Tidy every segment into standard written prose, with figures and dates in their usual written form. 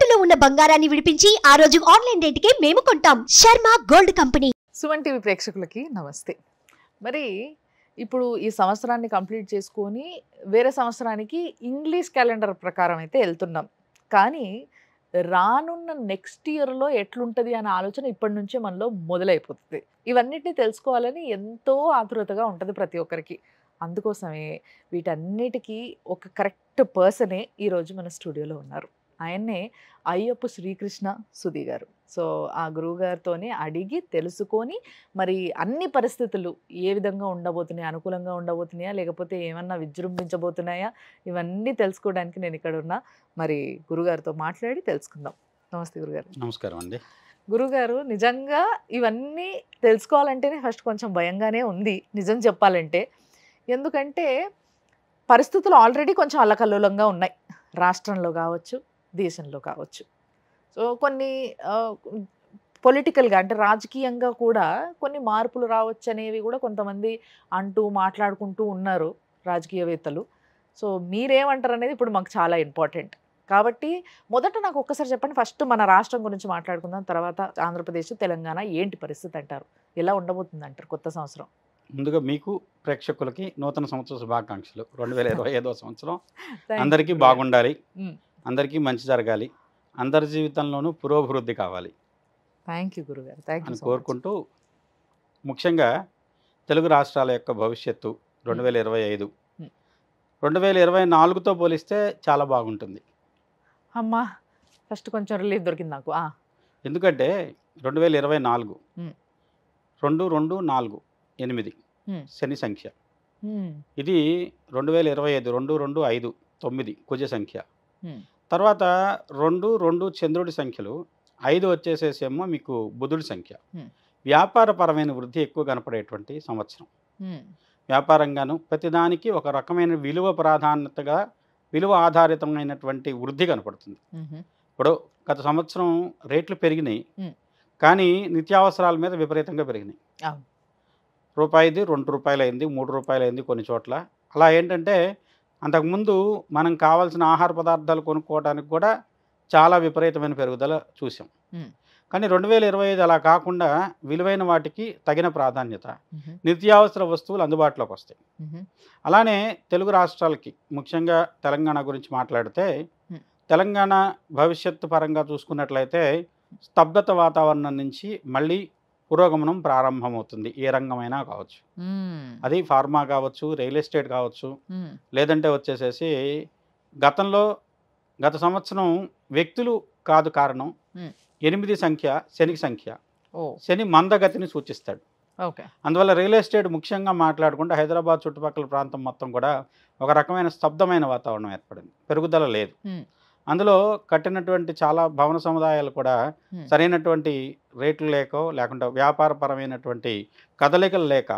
తాకట్టులో ఉన్న బంగారాన్ని విడిపించి ఆ రోజు ఆన్లైన్ రేటుకే మేము కొంటాం. Sharma gold company. Suman TV ప్రేక్షకులకి నమస్తే. మరి ఇప్పుడు ఈ సంవత్సరాన్ని కంప్లీట్ చేసుకొని వేరే సంవత్సరానికి ఇంగ్లీష్ క్యాలెండర్ ప్రకారం అయితే వెళ్తున్నాం. కానీ రానున్న నెక్స్ట్ ఇయర్లో ఎట్లుంటుంది అనే ఆలోచన ఇప్పటి నుంచే మనలో మొదలైపోతుంది. ఇవన్నిటిని తెలుసుకోవాలని ఎంతో ఆతురతగా ఉంటుంది ప్రతి ఒక్కరికి. అందుకోసమే వీటన్నిటికీ ఒక కరెక్ట్ పర్సనే ఈరోజు మన స్టూడియోలో ఉన్నారు. ఆయన్నే అయ్యప్ప శ్రీకృష్ణ సుధీ గారు. సో ఆ గురువుగారితోనే అడిగి తెలుసుకొని మరి అన్ని పరిస్థితులు ఏ విధంగా ఉండబోతున్నాయి, అనుకూలంగా ఉండబోతున్నాయా లేకపోతే ఏమన్నా విజృంభించబోతున్నాయా, ఇవన్నీ తెలుసుకోవడానికి నేను ఇక్కడ ఉన్నా. మరి గురుగారితో మాట్లాడి తెలుసుకుందాం. నమస్తే గురుగారు. నమస్కారం అండి. గురుగారు, నిజంగా ఇవన్నీ తెలుసుకోవాలంటేనే ఫస్ట్ కొంచెం భయంగానే ఉంది నిజం చెప్పాలంటే. ఎందుకంటే పరిస్థితులు ఆల్రెడీ కొంచెం అల్లకల్లోలంగా ఉన్నాయి, రాష్ట్రంలో కావచ్చు, దేశంలో కావచ్చు. సో కొన్ని పొలిటికల్గా అంటే రాజకీయంగా కూడా కొన్ని మార్పులు రావచ్చు అనేవి కూడా కొంతమంది అంటూ మాట్లాడుకుంటూ ఉన్నారు రాజకీయవేత్తలు. సో మీరేమంటారు అనేది ఇప్పుడు మాకు చాలా ఇంపార్టెంట్. కాబట్టి మొదట నాకు ఒక్కసారి చెప్పండి, ఫస్ట్ మన రాష్ట్రం గురించి మాట్లాడుకుందాం, తర్వాత ఆంధ్రప్రదేశ్, తెలంగాణ ఏంటి పరిస్థితి అంటారు, ఎలా ఉండబోతుంది అంటారు కొత్త సంవత్సరం? ముందుగా మీకు ప్రేక్షకులకి నూతన సంవత్సర శుభాకాంక్షలు. 2025వ సంవత్సరం అందరికీ బాగుండాలి, అందరికీ మంచి జరగాలి, అందరి జీవితంలోనూ పురోభివృద్ధి కావాలి థ్యాంక్ యూ గురుగారు, థ్యాంక్ యూ అని కోరుకుంటూ, ముఖ్యంగా తెలుగు రాష్ట్రాల యొక్క భవిష్యత్తు 2025 2024తో పోలిస్తే చాలా బాగుంటుంది. అమ్మా ఫస్ట్ కొంచెం రిలీఫ్ దొరికింది నాకు. ఎందుకంటే 2024 2 2 4 8 శని సంఖ్య, ఇది 2025 2 2 5 9 కుజ సంఖ్య, తర్వాత 2 2 చంద్రుడి సంఖ్యలు, 5 వచ్చేసేసేమో మీకు బుధుడి సంఖ్య. వ్యాపారపరమైన వృద్ధి ఎక్కువ కనపడేటువంటి సంవత్సరం. వ్యాపారంగాను ప్రతిదానికి ఒక రకమైన విలువ ప్రాధాన్యతగా, విలువ ఆధారితమైనటువంటి వృద్ధి కనపడుతుంది. ఇప్పుడు గత సంవత్సరం రేట్లు పెరిగినాయి, కానీ నిత్యావసరాల మీద విపరీతంగా పెరిగినాయి. రూపాయిది 2 రూపాయలు అయింది, 3 రూపాయలు అయింది కొన్ని చోట్ల. అలా ఏంటంటే అంతకుముందు మనం కావాల్సిన ఆహార పదార్థాలు కొనుక్కోవడానికి కూడా చాలా విపరీతమైన పెరుగుదల చూసాం. కానీ 2025 అలా కాకుండా విలువైన వాటికి తగిన ప్రాధాన్యత, నిత్యావసర వస్తువులు అందుబాటులోకి వస్తాయి. అలానే తెలుగు రాష్ట్రాలకి, ముఖ్యంగా తెలంగాణ గురించి మాట్లాడితే, తెలంగాణ భవిష్యత్తు పరంగా చూసుకున్నట్లయితే స్తబ్దత వాతావరణం నుంచి మళ్ళీ పురోగమనం ప్రారంభమవుతుంది. ఏ రంగమైనా కావచ్చు, అది ఫార్మా కావచ్చు, రియల్ ఎస్టేట్ కావచ్చు, లేదంటే వచ్చేసేసి గత సంవత్సరం వ్యక్తులు కాదు కారణం, 8 సంఖ్య శనికి సంఖ్య, శని మందగతిని సూచిస్తాడు. అందువల్ల రియల్ ఎస్టేట్ ముఖ్యంగా మాట్లాడుకుంటే హైదరాబాద్ చుట్టుపక్కల ప్రాంతం మొత్తం కూడా ఒక రకమైన స్తబ్దమైన వాతావరణం ఏర్పడింది, పెరుగుదల లేదు. అందులో కట్టినటువంటి చాలా భవన సముదాయాలు కూడా సరైనటువంటి రేట్లు లేకుండా వ్యాపారపరమైనటువంటి కదలికలు లేక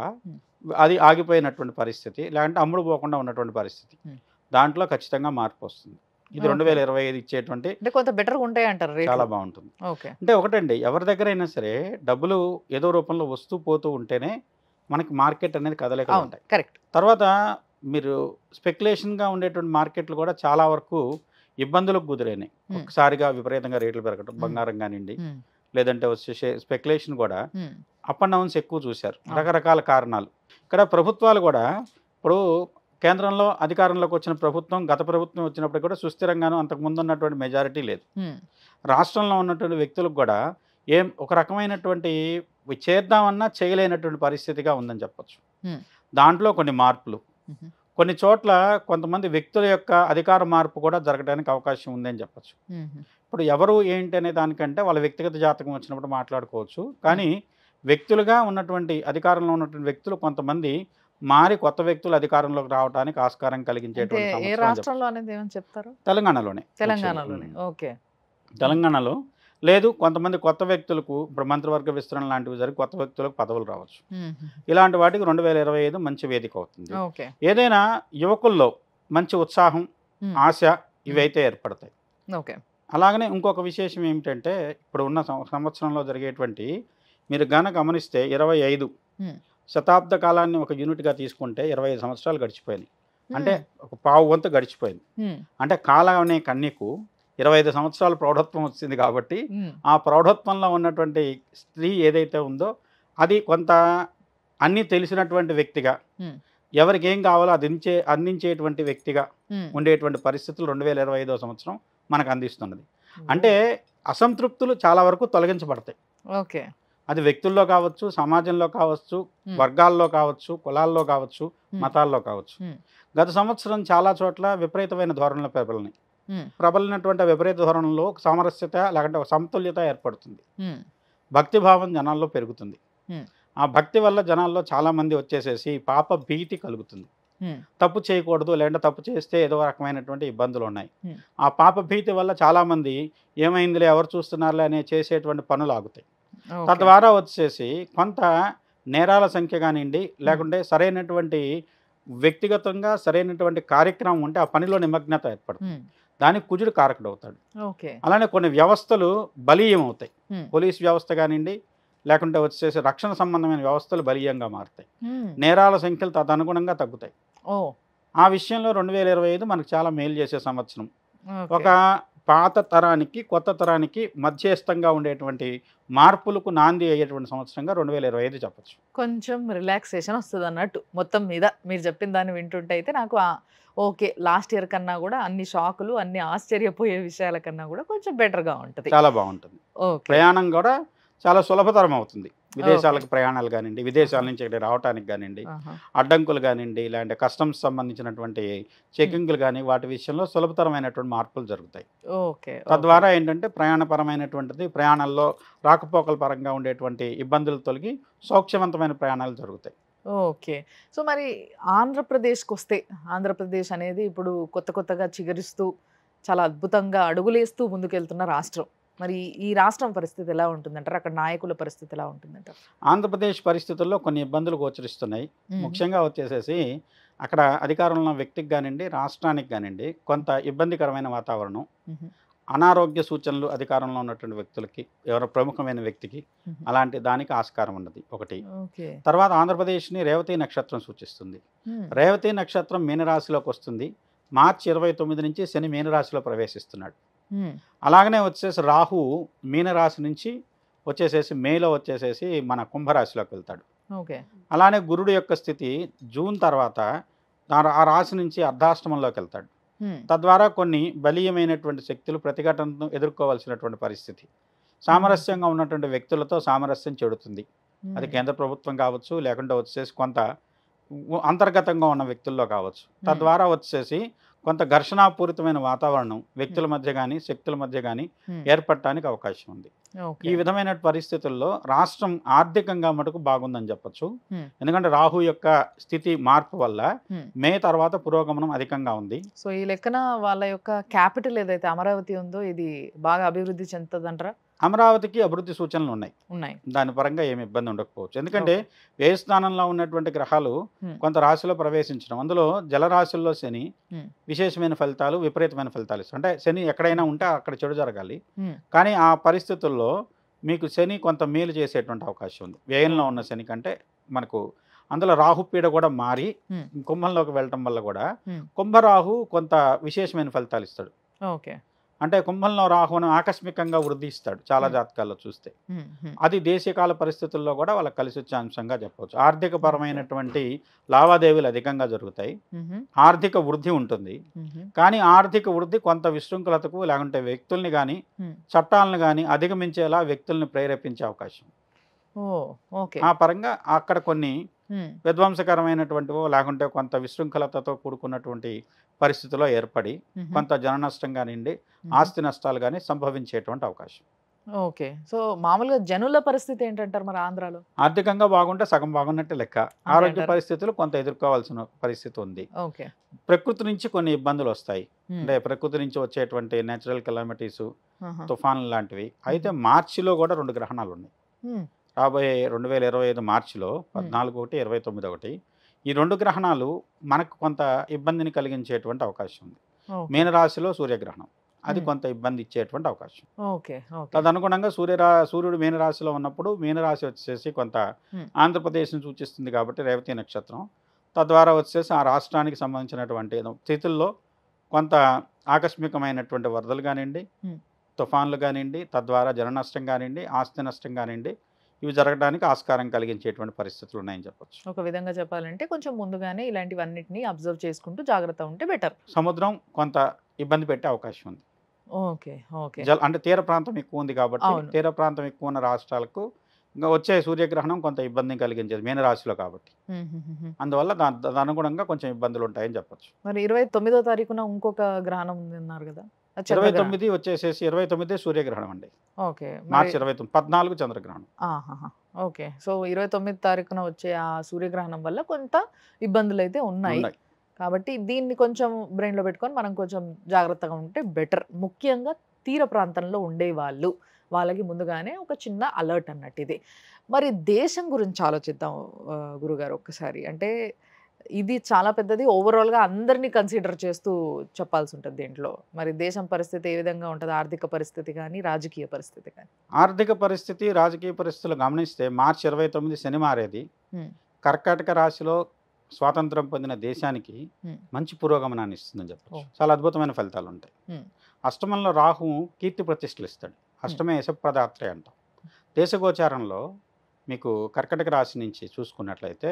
అది ఆగిపోయినటువంటి పరిస్థితి, లేదంటే అమ్ముడు పోకుండా ఉన్నటువంటి పరిస్థితి. దాంట్లో ఖచ్చితంగా మార్పు వస్తుంది. ఇది 2025 ఇచ్చేటువంటి కొంత బెటర్గా ఉంటాయి అంటారు, చాలా బాగుంటుంది. అంటే ఒకటండి, ఎవరి దగ్గర అయినా సరే డబ్బులు ఏదో రూపంలో వస్తూ పోతూ ఉంటేనే మనకి మార్కెట్ అనేది కదలికలు ఉంటాయి. కరెక్ట్. తర్వాత మీరు స్పెక్యులేషన్గా ఉండేటువంటి మార్కెట్లు కూడా చాలా వరకు ఇబ్బందులకు కుదిరైనాయి. ఒకసారిగా విపరీతంగా రేట్లు పెరగడం, బంగారం కానివ్వండి, లేదంటే వచ్చేసే స్పెక్యులేషన్ కూడా అప్ అండ్ డౌన్స్ ఎక్కువ చూశారు, రకరకాల కారణాలు. ఇక్కడ ప్రభుత్వాలు కూడా, ఇప్పుడు కేంద్రంలో అధికారంలోకి వచ్చిన ప్రభుత్వం, గత ప్రభుత్వం వచ్చినప్పుడు కూడా సుస్థిరంగాను అంతకుముందు ఉన్నటువంటి మెజారిటీ లేదు. రాష్ట్రంలో ఉన్నటువంటి వ్యక్తులకు కూడా ఒక రకమైనటువంటి చేద్దామన్నా చేయలేనటువంటి పరిస్థితిగా ఉందని చెప్పచ్చు. దాంట్లో కొన్ని మార్పులు, కొన్ని చోట్ల కొంతమంది వ్యక్తుల యొక్క అధికార మార్పు కూడా జరగడానికి అవకాశం ఉందని చెప్పచ్చు. ఇప్పుడు ఎవరు ఏంటి అనే దానికంటే వాళ్ళ వ్యక్తిగత జాతకం వచ్చినప్పుడు మాట్లాడుకోవచ్చు. కానీ వ్యక్తులుగా ఉన్నటువంటి అధికారంలో ఉన్నటువంటి వ్యక్తులు కొంతమంది మారి కొత్త వ్యక్తులు అధికారంలోకి రావడానికి ఆస్కారం కలిగించేటువంటి తెలంగాణలో లేదు. కొంతమంది కొత్త వ్యక్తులకు ఇప్పుడు మంత్రివర్గ విస్తరణ లాంటివి జరిగి కొత్త వ్యక్తులకు పదవులు రావచ్చు. ఇలాంటి వాటికి 2025 మంచి వేదిక అవుతుంది. ఏదైనా యువకుల్లో మంచి ఉత్సాహం, ఆశ ఇవైతే ఏర్పడతాయి. అలాగనే ఇంకొక విశేషం ఏమిటంటే, ఇప్పుడు ఉన్న సంవత్సరంలో జరిగేటువంటి, మీరు గమనిస్తే 25 శతాబ్ద కాలాన్ని ఒక యూనిట్గా తీసుకుంటే 25 సంవత్సరాలు గడిచిపోయినాయి. అంటే ఒక పావు వంతు గడిచిపోయింది. అంటే కాలం అనే కన్యకు 25 సంవత్సరాలు ప్రౌఢత్వం వచ్చింది కాబట్టి ఆ ప్రౌఢత్వంలో ఉన్నటువంటి స్త్రీ ఏదైతే ఉందో అది కొంత అన్నీ తెలిసినటువంటి వ్యక్తిగా, ఎవరికి ఏం కావాలో అది అందించేటువంటి వ్యక్తిగా ఉండేటువంటి పరిస్థితులు 2025వ సంవత్సరం మనకు అందిస్తున్నది. అంటే అసంతృప్తులు చాలా వరకు తొలగించబడతాయి. ఓకే. అది వ్యక్తుల్లో కావచ్చు, సమాజంలో కావచ్చు, వర్గాల్లో కావచ్చు, కులాల్లో కావచ్చు, మతాల్లో కావచ్చు. గత సంవత్సరం చాలా చోట్ల విపరీతమైన ధోరణులు ప్రబలినటువంటి విపరీత ధోరణుల్లో సామరస్యత లేకుంటే ఒక సమతుల్యత ఏర్పడుతుంది. భక్తిభావం జనాల్లో పెరుగుతుంది. ఆ భక్తి వల్ల జనాల్లో చాలామంది వచ్చేసేసి పాప భీతి కలుగుతుంది. తప్పు చేయకూడదు, లేదంటే తప్పు చేస్తే ఏదో రకమైనటువంటి ఇబ్బందులు ఉన్నాయి. ఆ పాప భీతి వల్ల చాలామంది ఏమైందిలే, ఎవరు చూస్తున్నారులే అనే చేసేటువంటి పనులు ఆగుతాయి. తద్వారా వచ్చేసి కొంత నేరాల సంఖ్య కానివ్వండి, లేకుంటే సరైనటువంటి వ్యక్తిగతంగా సరైనటువంటి కార్యక్రమం ఉంటే ఆ పనిలో నిమగ్నత ఏర్పడుతుంది. దానికి కుజుడు కారకుడు అవుతాడు. అలానే కొన్ని వ్యవస్థలు బలీయం అవుతాయి. పోలీస్ వ్యవస్థ కానివ్వండి, లేకుంటే వచ్చేసి రక్షణ సంబంధమైన వ్యవస్థలు బలీయంగా మారుతాయి. నేరాల సంఖ్యలు తదనుగుణంగా తగ్గుతాయి. ఆ విషయంలో 2025 మనకు చాలా మేలు చేసే సంవత్సరం. ఒక పాత తరానికి కొత్త తరానికి మధ్యస్థంగా ఉండేటువంటి మార్పులకు నాంది అయ్యేటువంటి సంవత్సరంగా 2025 చెప్పచ్చు. కొంచెం రిలాక్సేషన్ వస్తుంది అన్నట్టు మొత్తం మీద మీరు చెప్పిన దాన్ని వింటుంటే అయితే నాకు ఓకే, లాస్ట్ ఇయర్ కన్నా కూడా అన్ని షాకులు, అన్ని ఆశ్చర్యపోయే విషయాల కన్నా కూడా కొంచెం బెటర్గా ఉంటుంది, చాలా బాగుంటుంది. ప్రయాణం కూడా చాలా సులభతరం అవుతుంది. విదేశాలకు ప్రయాణాలు కానివ్వండి, విదేశాల నుంచి ఇక్కడ రావడానికి కానివ్వండి, అడ్డంకులు కానివ్వండి, లేదంటే కస్టమ్స్ సంబంధించినటువంటి చెకింగ్లు కానీ వాటి విషయంలో సులభతరమైనటువంటి మార్పులు జరుగుతాయి. తద్వారా ఏంటంటే ప్రయాణపరమైనటువంటిది, ప్రయాణాల్లో రాకపోకల పరంగా ఉండేటువంటి ఇబ్బందులు తొలగి సౌఖ్యవంతమైన ప్రయాణాలు జరుగుతాయి. ఓకే. సో మరి ఆంధ్రప్రదేశ్కి వస్తే, ఆంధ్రప్రదేశ్ అనేది ఇప్పుడు కొత్తగా చిగురిస్తూ చాలా అద్భుతంగా అడుగులేస్తూ ముందుకెళ్తున్న రాష్ట్రం. మరి ఈ రాష్ట్రం పరిస్థితి ఎలా ఉంటుందంటారు? అక్కడ నాయకుల పరిస్థితి ఎలా ఉంటుందంటారు? ఆంధ్రప్రదేశ్ పరిస్థితుల్లో కొన్ని ఇబ్బందులు గోచరిస్తున్నాయి. ముఖ్యంగా వచ్చేసేసి అక్కడ అధికారంలో ఉన్న వ్యక్తికి కానివ్వండి, రాష్ట్రానికి కానివ్వండి కొంత ఇబ్బందికరమైన వాతావరణం, అనారోగ్య సూచనలు అధికారంలో ఉన్నటువంటి వ్యక్తులకి, ఎవరో ప్రముఖమైన వ్యక్తికి అలాంటి దానికి ఆస్కారం ఉన్నది ఒకటి. తర్వాత ఆంధ్రప్రదేశ్ని రేవతి నక్షత్రం సూచిస్తుంది. రేవతి నక్షత్రం మీనరాశిలోకి వస్తుంది. మార్చి 29 నుంచి శని మీనరాశిలో ప్రవేశిస్తున్నాడు. అలాగనే వచ్చేసి రాహు మీనరాశి నుంచి వచ్చేసేసి మేలో వచ్చేసేసి మన కుంభరాశిలోకి వెళ్తాడు. అలానే గురుడు యొక్క స్థితి జూన్ తర్వాత ఆ రాశి నుంచి అర్ధాష్టమంలోకి వెళ్తాడు. తద్వారా కొన్ని బలీయమైనటువంటి శక్తులు ప్రతిఘటనను ఎదుర్కోవాల్సినటువంటి పరిస్థితి. సామరస్యంగా ఉన్నటువంటి వ్యక్తులతో సామరస్యం చెడుతుంది. అది కేంద్ర ప్రభుత్వం కావచ్చు, లేకుంటే వచ్చేసి కొంత అంతర్గతంగా ఉన్న వ్యక్తుల్లో కావచ్చు. తద్వారా వచ్చేసి కొంత ఘర్షణాపూరితమైన వాతావరణం వ్యక్తుల మధ్య కానీ శక్తుల మధ్య కానీ ఏర్పడటానికి అవకాశం ఉంది. ఈ విధమైన పరిస్థితుల్లో రాష్ట్రం ఆర్థికంగా మటుకు బాగుందని చెప్పచ్చు. ఎందుకంటే రాహు యొక్క స్థితి మార్పు వల్ల మే తర్వాత పురోగమనం అధికంగా ఉంది. సో ఈ లెక్కన వాళ్ళ యొక్క క్యాపిటల్ ఏదైతే అమరావతి ఉందో ఇది బాగా అభివృద్ధి చెందుతుందంటారా? అమరావతికి అభివృద్ధి సూచనలు ఉన్నాయి. దాని పరంగా ఏమి ఇబ్బంది ఉండకపోవచ్చు. ఎందుకంటే వ్యయ స్థానంలో ఉన్నటువంటి గ్రహాలు కొంత రాశిలో ప్రవేశించడం, అందులో జలరాశుల్లో శని విశేషమైన ఫలితాలు, విపరీతమైన ఫలితాలు ఇస్తాయి. అంటే శని ఎక్కడైనా ఉంటే అక్కడ చెడు జరగాలి, కానీ ఆ పరిస్థితుల్లో మీకు శని కొంత మేలు చేసేటువంటి అవకాశం ఉంది. వ్యయంలో ఉన్న శని కంటే మనకు అందులో రాహుపీడ కూడా మారి కుంభంలోకి వెళ్ళటం వల్ల కూడా కుంభరాహు కొంత విశేషమైన ఫలితాలు ఇస్తాడు. అంటే కుంభంలో రాహును ఆకస్మికంగా వృద్ధి ఇస్తాడు చాలా జాతకాల్లో చూస్తే. అది దేశీయకాల పరిస్థితుల్లో కూడా వాళ్ళకి కలిసి వచ్చే అంశంగా చెప్పవచ్చు. ఆర్థిక పరమైనటువంటి లావాదేవీలు అధికంగా జరుగుతాయి, ఆర్థిక వృద్ధి ఉంటుంది. కానీ ఆర్థిక వృద్ధి కొంత విశృంఖలతకు లేకుంటే వ్యక్తుల్ని కానీ చట్టాలను కానీ అధిగమించేలా వ్యక్తుల్ని ప్రేరేపించే అవకాశం. ఆ పరంగా అక్కడ కొన్ని విధ్వంసకరమైనటువంటివో లేకుంటే కొంత విశృంఖలతతో కూడుకున్నటువంటి పరిస్థితిలో ఏర్పడి కొంత జన నష్టం కానివ్వండి, ఆస్తి నష్టాలు కానీ సంభవించేటువంటి అవకాశం. ఓకే. సో మామూలుగా జనుల పరిస్థితి ఏంటంటారు మరి ఆంధ్రాలో? ఆర్థికంగా బాగుంటే సగం బాగున్నట్టే లెక్క. ఆరోగ్య పరిస్థితులు కొంత ఎదుర్కోవాల్సిన పరిస్థితి ఉంది. ప్రకృతి నుంచి కొన్ని ఇబ్బందులు వస్తాయి. అంటే ప్రకృతి నుంచి వచ్చేటువంటి నేచురల్ కెలామిటీస్, తుఫాన్లు లాంటివి. అయితే మార్చిలో కూడా 2 గ్రహణాలు ఉన్నాయి. రాబోయే 2025 మార్చిలో 14 ఒకటి 29 ఒకటి. ఈ 2 గ్రహణాలు మనకు కొంత ఇబ్బందిని కలిగించేటువంటి అవకాశం ఉంది. మీనరాశిలో సూర్యగ్రహణం, అది కొంత ఇబ్బంది ఇచ్చేటువంటి అవకాశం. తదనుగుణంగా సూర్యుడు మీనరాశిలో ఉన్నప్పుడు మీనరాశి వచ్చేసి కొంత ఆంధ్రప్రదేశ్ని సూచిస్తుంది కాబట్టి రేవతి నక్షత్రం. తద్వారా వచ్చేసి ఆ రాష్ట్రానికి సంబంధించినటువంటి స్థితుల్లో కొంత ఆకస్మికమైనటువంటి వరదలు కానివ్వండి, తుఫాన్లు కానివ్వండి, తద్వారా జన నష్టం కానివ్వండి, ఆస్తి నష్టం కానివ్వండి, ఇవి జరగడానికి ఆస్కారం కలిగించేటువంటి పరిస్థితులు ఉన్నాయని చెప్పొచ్చు. ఒక విధంగా చెప్పాలంటే కొంచెం ముందుగానే ఇలాంటివన్నిటిని అబ్జర్వ్ చేసుకుంటూ జాగ్రత్త ఉంటే బెటర్. సముద్రం కొంత ఇబ్బంది పెట్టే అవకాశం ఉంది. Okay okay. అంటే తీర ప్రాంతం ఎక్కువ ఉంది కాబట్టి అవును. తీర ప్రాంతం ఎక్కువ ఉన్న రాష్ట్రాలకు ఇంకా వచ్చే సూర్యగ్రహణం కొంత ఇబ్బంది కలిగించేది మీనరాశిలో కాబట్టి, అందువల్ల దాని అనుగుణంగా కొంచెం ఇబ్బందులు ఉంటాయని చెప్పొచ్చు. మరి 29వ తారీఖున ఇంకొక గ్రహణం ఉంది అన్నారు కదా? 29 వచ్చేసేసి 29 సూర్యగ్రహణం అండి. ఓకే. మార్చి 29, 14 చంద్రగ్రహణం. ఓకే. సో 29 తారీఖున వచ్చే ఆ సూర్యగ్రహణం వల్ల కొంత ఇబ్బందులు అయితే ఉన్నాయి. కాబట్టి దీన్ని కొంచెం బ్రెయిన్లో పెట్టుకొని మనం కొంచెం జాగ్రత్తగా ఉంటే బెటర్. ముఖ్యంగా తీర ప్రాంతంలో ఉండే వాళ్ళకి ముందుగానే ఒక చిన్న అలర్ట్ అన్నట్టు ఇది. మరి దేశం గురించి ఆలోచిద్దాం గురుగారు ఒక్కసారి. అంటే ఇది చాలా పెద్దది, ఓవరాల్గా అందరినీ కన్సిడర్ చేస్తూ చెప్పాల్సి ఉంటుంది దీంట్లో. మరి దేశం పరిస్థితి ఏ విధంగా ఉంటుంది? ఆర్థిక పరిస్థితి కానీ, రాజకీయ పరిస్థితి కానీ. ఆర్థిక పరిస్థితి, రాజకీయ పరిస్థితులు గమనిస్తే మార్చి 29 శని మారేది కర్కాటక రాశిలో స్వాతంత్రం పొందిన దేశానికి మంచి పురోగమనాన్ని ఇస్తుందని చెప్పచ్చు. చాలా అద్భుతమైన ఫలితాలు ఉంటాయి. అష్టమంలో రాహు కీర్తి ప్రతిష్టలు ఇస్తాడు. అష్టమే యశప్రదాత్రే అంటాం. దేశగోచారంలో మీకు కర్కటక రాశి నుంచి చూసుకున్నట్లయితే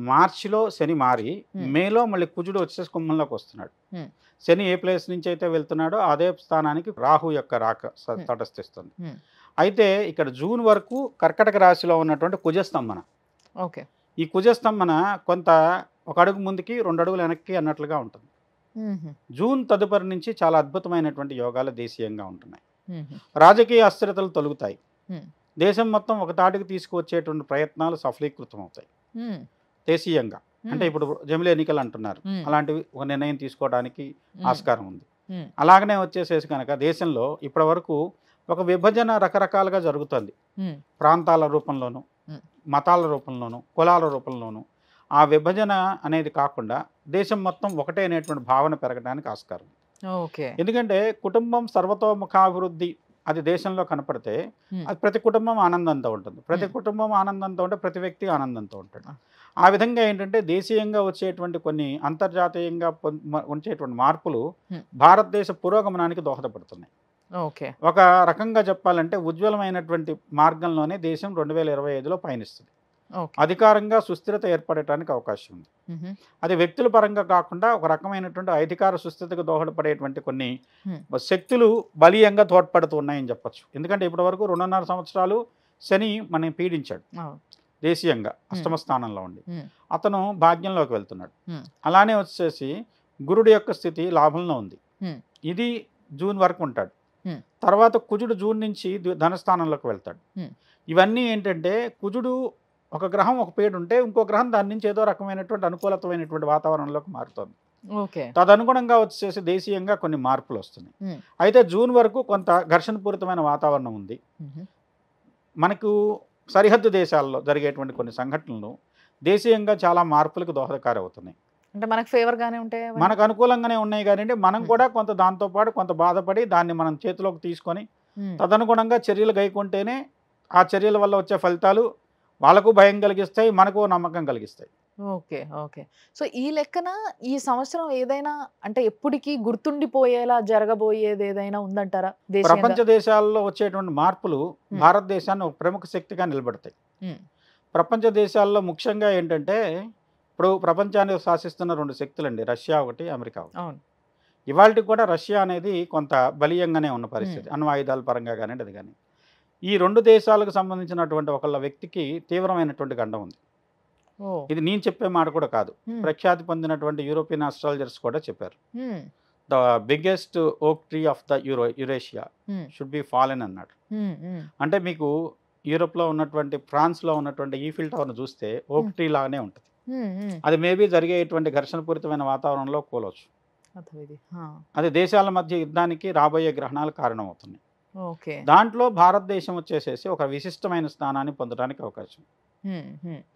మార్చిలో శని మారి మేలో మళ్ళీ కుజుడు వచ్చేసి కుంభంలోకి వస్తున్నాడు. శని ఏ ప్లేస్ నుంచి అయితే వెళ్తున్నాడో అదే స్థానానికి రాహు యొక్క రాక తటస్థిస్తుంది. అయితే ఇక్కడ జూన్ వరకు కర్కటక రాశిలో ఉన్నటువంటి కుజస్తంభన, ఓకే, ఈ కుజస్తంభన కొంత ఒక అడుగు ముందుకి 2 అడుగులు వెనక్కి అన్నట్లుగా ఉంటుంది. జూన్ తదుపరి నుంచి చాలా అద్భుతమైనటువంటి యోగాలు దేశీయంగా ఉంటున్నాయి. రాజకీయ అస్థిరతలు తొలుగుతాయి. దేశం మొత్తం ఒక తాటికి తీసుకువచ్చేటువంటి ప్రయత్నాలు సఫలీకృతం అవుతాయి దేశీయంగా. అంటే ఇప్పుడు జమిలీ ఎన్నికలు అంటున్నారు, అలాంటివి ఒక నిర్ణయం తీసుకోవడానికి ఆస్కారం ఉంది. అలాగనే వచ్చేసేసి కనుక దేశంలో ఇప్పటి వరకు ఒక విభజన రకరకాలుగా జరుగుతుంది. ప్రాంతాల రూపంలోనూ, మతాల రూపంలోనూ, కులాల రూపంలోనూ. ఆ విభజన అనేది కాకుండా దేశం మొత్తం ఒకటే అనేటువంటి భావన పెరగడానికి ఆస్కారం. ఎందుకంటే కుటుంబం సర్వతోముఖాభివృద్ధి అది దేశంలో కనపడితే అది ప్రతి కుటుంబం ఆనందంతో ఉంటుంది. ప్రతి కుటుంబం ఆనందంతో ఉంటే ప్రతి వ్యక్తి ఆనందంతో ఉంటాడు. ఆ విధంగా ఏంటంటే దేశీయంగా వచ్చేటువంటి కొన్ని అంతర్జాతీయంగా ఉంచేటువంటి మార్పులు భారతదేశ పురోగమనానికి దోహదపడుతున్నాయి. ఒక రకంగా చెప్పాలంటే ఉజ్వలమైనటువంటి మార్గంలోనే దేశం 2025లో పయనిస్తుంది. అధికారంగా సుస్థిరత ఏర్పడటానికి అవకాశం ఉంది. అది వ్యక్తుల పరంగా కాకుండా ఒక రకమైనటువంటి అధికార సుస్థిరతకు దోహదపడేటువంటి కొన్ని శక్తులు బలీయంగా తోడ్పడుతూ ఉన్నాయని చెప్పచ్చు. ఎందుకంటే ఇప్పటి వరకు 2.5 సంవత్సరాలు శని మనం పీడించాడు దేశీయంగా అష్టమ స్థానంలో ఉండి. అతను భాగ్యంలోకి వెళ్తున్నాడు. అలానే వచ్చేసి గురుడు యొక్క స్థితి లాభంలో ఉంది. ఇది జూన్ వరకు ఉంటాడు. తర్వాత కుజుడు జూన్ నుంచి ధనస్థానంలోకి వెళ్తాడు. ఇవన్నీ ఏంటంటే కుజుడు ఒక గ్రహం ఒక పేరు ఉంటే ఇంకో గ్రహం దాని నుంచి ఏదో రకమైనటువంటి అనుకూలతమైనటువంటి వాతావరణంలోకి మారుతుంది. తదనుగుణంగా వచ్చేసి దేశీయంగా కొన్ని మార్పులు వస్తున్నాయి. అయితే జూన్ వరకు కొంత ఘర్షణపూరితమైన వాతావరణం ఉంది. మనకు సరిహద్దు దేశాల్లో జరిగేటువంటి కొన్ని సంఘటనలు దేశీయంగా చాలా మార్పులకు దోహదకారి అవుతున్నాయి. అంటే మనకు ఫేవర్గానే ఉంటాయి, మనకు అనుకూలంగానే ఉన్నాయి. కానీ మనం కూడా కొంత దాంతోపాటు కొంత బాధపడి దాన్ని మనం చేతిలోకి తీసుకొని తదనుగుణంగా చర్యలు గైకుంటేనే ఆ చర్యల వల్ల వచ్చే ఫలితాలు వాళ్ళకు భయం కలిగిస్తాయి, మనకు నమ్మకం కలిగిస్తాయి. Okay okay. సో ఈ లెక్కన ఈ సంవత్సరం ఏదైనా అంటే ఎప్పటికీ గుర్తుండిపోయేలా జరగబోయేది ఏదైనా ఉందంటారా? ప్రపంచ దేశాల్లో వచ్చేటువంటి మార్పులు భారతదేశాన్ని ఒక ప్రముఖ శక్తిగా నిలబెడతాయి. ప్రపంచ దేశాల్లో ముఖ్యంగా ఏంటంటే ఇప్పుడు ప్రపంచాన్ని శాసిస్తున్న 2 శక్తులండి, రష్యా ఒకటి, అమెరికా ఒకటి. ఇవాళకి కూడా రష్యా అనేది కొంత బలీయంగానే ఉన్న పరిస్థితి, అణ్వాయుధాల పరంగా కానివ్వండి అది కానీ. ఈ 2 దేశాలకు సంబంధించినటువంటి ఒకళ్ళ వ్యక్తికి తీవ్రమైనటువంటి గండం ఉంది. ఇది నేను చెప్పే మాట కూడా కాదు, ప్రఖ్యాతి పొందినటువంటి యూరోపియన్ ఆస్ట్రాలజర్స్ కూడా చెప్పారు. ద బిగ్గెస్ట్ ఓక్ tree of the Eurasia should be fallen అన్నాడు. అంటే మీకు యూరోప్లో ఉన్నటువంటి ఫ్రాన్స్లో ఉన్నటువంటి ఈఫిల్ టవర్ను చూస్తే ఓక్ ట్రీ లాగానే ఉంటుంది. అది మేబీ జరిగేటువంటి ఘర్షణపూరితమైన వాతావరణంలో కూలవచ్చు. అది దేశాల మధ్య యుద్ధానికి రాబోయే గ్రహణాలు కారణమవుతున్నాయి. దాంట్లో భారతదేశం వచ్చేసేసి ఒక విశిష్టమైన స్థానాన్ని పొందడానికి అవకాశం.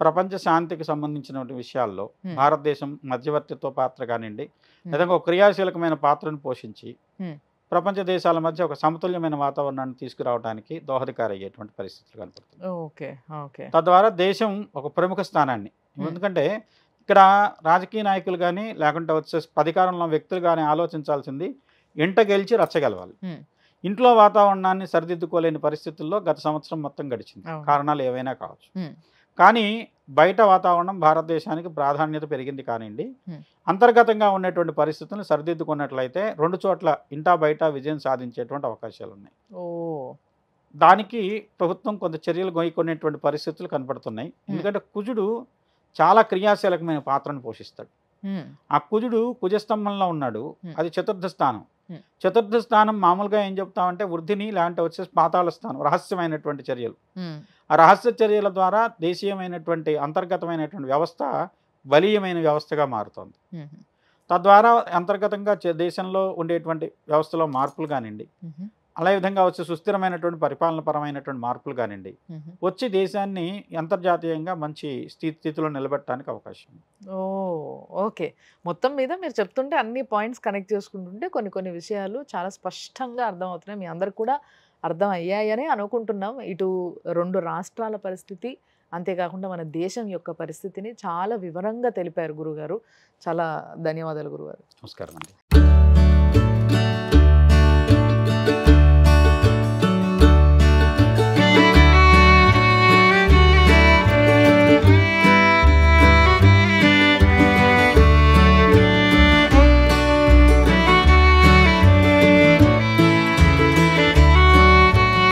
ప్రపంచ శాంతికి సంబంధించిన విషయాల్లో భారతదేశం మధ్యవర్తిత్వ పాత్ర కానివ్వండి, లేదా ఒక క్రియాశీలకమైన పాత్రను పోషించి ప్రపంచ దేశాల మధ్య ఒక సమతుల్యమైన వాతావరణాన్ని తీసుకురావడానికి దోహదకారి అయ్యేటువంటి పరిస్థితులు కనపడుతుంది. తద్వారా దేశం ఒక ప్రముఖ స్థానాన్ని, ఎందుకంటే ఇక్కడ రాజకీయ నాయకులు కానీ లేకుంటే వచ్చేసి అధికారంలో వ్యక్తులు కానీ ఆలోచించాల్సింది ఇంట గెలిచి రచ్చగలవాలి. ఇంట్లో వాతావరణాన్ని సరిదిద్దుకోలేని పరిస్థితుల్లో గత సంవత్సరం మొత్తం గడిచింది. కారణాలు ఏవైనా కావచ్చు. కానీ బయట వాతావరణం భారతదేశానికి ప్రాధాన్యత పెరిగింది కానివ్వండి, అంతర్గతంగా ఉన్నటువంటి పరిస్థితులను సరిదిద్దుకున్నట్లయితే 2 చోట్ల ఇంటా బయట విజయం సాధించేటువంటి అవకాశాలు ఉన్నాయి. దానికి ప్రభుత్వం కొంత చర్యలు గొయ్యుకునేటువంటి పరిస్థితులు కనపడుతున్నాయి. ఎందుకంటే కుజుడు చాలా క్రియాశీలకమైన పాత్రను పోషిస్తాడు. ఆ కుజుడు కుజస్తంభంలో ఉన్నాడు, అది చతుర్థ స్థానం. చతుర్థ స్థానం మామూలుగా ఏం చెప్తామంటే వృద్ధిని, లేదంటే వచ్చేసి పాతాళ స్థానం, రహస్యమైనటువంటి చర్యలు. ఆ రహస్య చర్యల ద్వారా దేశీయమైనటువంటి అంతర్గతమైనటువంటి వ్యవస్థ బలీయమైన వ్యవస్థగా మారుతుంది. తద్వారా అంతర్గతంగా దేశంలో ఉండేటువంటి వ్యవస్థలో మార్పులు కానివ్వండి, అలా విధంగా వచ్చే సుస్థిరమైనటువంటి పరిపాలనపరమైనటువంటి మార్పులు కానివ్వండి వచ్చి దేశాన్ని అంతర్జాతీయంగా మంచి స్థితిలో నిలబెట్టడానికి అవకాశం. ఓకే. మొత్తం మీద మీరు చెప్తుంటే అన్ని పాయింట్స్ కనెక్ట్ చేసుకుంటుంటే కొన్ని విషయాలు చాలా స్పష్టంగా అర్థమవుతున్నాయి. మీ అందరికి కూడా అర్థం అయ్యాయని అనుకుంటున్నాం. ఇటు 2 రాష్ట్రాల పరిస్థితి, అంతేకాకుండా మన దేశం యొక్క పరిస్థితిని చాలా వివరంగా తెలిపారు గురుగారు. చాలా ధన్యవాదాలు గురుగారు. నమస్కారం అండి.